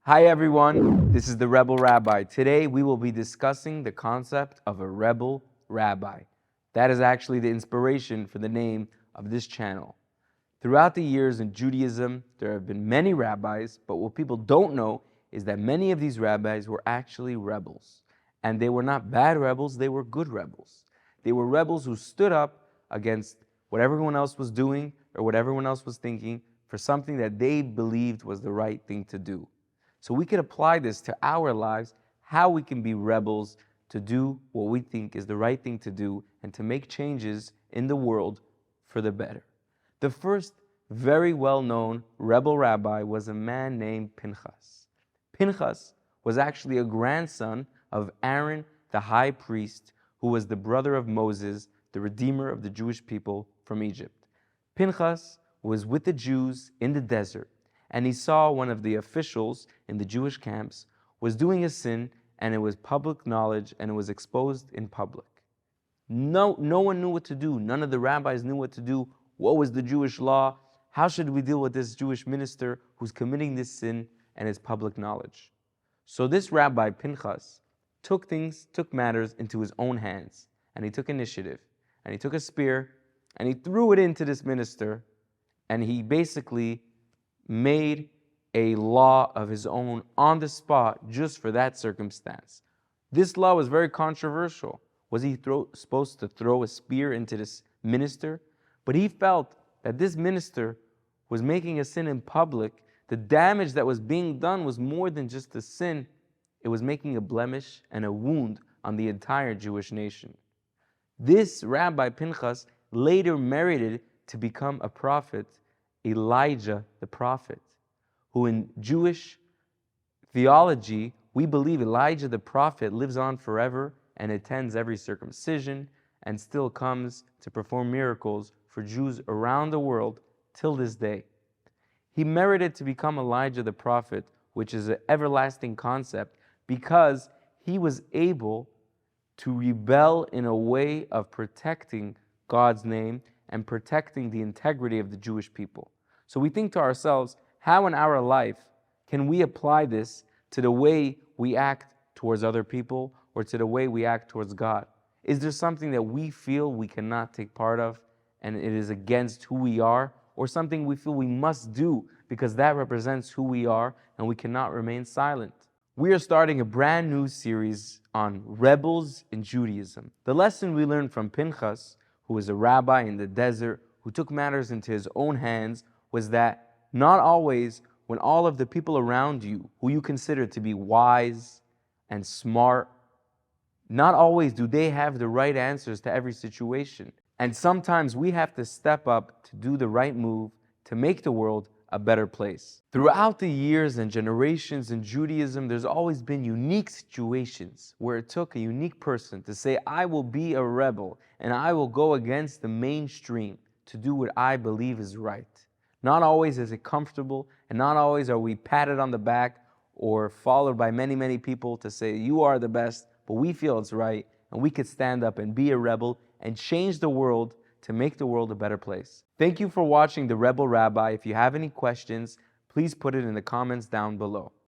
Hi everyone, this is the Rebel Rabbi. Today we will be discussing the concept of a rebel rabbi. That is actually the inspiration for the name of this channel. Throughout the years in Judaism, there have been many rabbis, but what people don't know is that many of these rabbis were actually rebels. And they were not bad rebels, they were good rebels. They were rebels who stood up against what everyone else was doing or what everyone else was thinking for something that they believed was the right thing to do. So we could apply this to our lives, how we can be rebels to do what we think is the right thing to do and to make changes in the world for the better. The first very well-known rebel rabbi was a man named Pinchas. Pinchas was actually a grandson of Aaron, the high priest, who was the brother of Moses, the redeemer of the Jewish people from Egypt. Pinchas was with the Jews in the desert, and he saw one of the officials in the Jewish camps was doing a sin, and it was public knowledge, and it was exposed in public. No one knew what to do. None of the rabbis knew what to do. What was the Jewish law? How should we deal with this Jewish minister who's committing this sin and it's public knowledge? So this rabbi, Pinchas, took matters into his own hands, and he took initiative, and he took a spear, and he threw it into this minister, and he basically made a law of his own on the spot just for that circumstance. This law was very controversial. Was he supposed to throw a spear into this minister? But he felt that this minister was making a sin in public. The damage that was being done was more than just a sin. It was making a blemish and a wound on the entire Jewish nation. This Rabbi Pinchas later merited to become a prophet, Elijah the prophet, who in Jewish theology, we believe Elijah the prophet lives on forever and attends every circumcision and still comes to perform miracles for Jews around the world till this day. He merited to become Elijah the prophet, which is an everlasting concept, because he was able to rebel in a way of protecting God's name and protecting the integrity of the Jewish people. So we think to ourselves, how in our life can we apply this to the way we act towards other people or to the way we act towards God? Is there something that we feel we cannot take part of and it is against who we are, or something we feel we must do because that represents who we are and we cannot remain silent? We are starting a brand new series on rebels in Judaism. The lesson we learned from Pinchas, who was a rabbi in the desert, who took matters into his own hands, was that not always when all of the people around you, who you consider to be wise and smart, not always do they have the right answers to every situation. And sometimes we have to step up to do the right move to make the world a better place. Throughout the years and generations in Judaism, there's always been unique situations where it took a unique person to say, I will be a rebel and I will go against the mainstream to do what I believe is right. Not always is it comfortable, and not always are we patted on the back or followed by many people to say, you are the best, but we feel it's right, and we could stand up and be a rebel and change the world to make the world a better place. Thank you for watching The Rebel Rabbi. If you have any questions, please put it in the comments down below.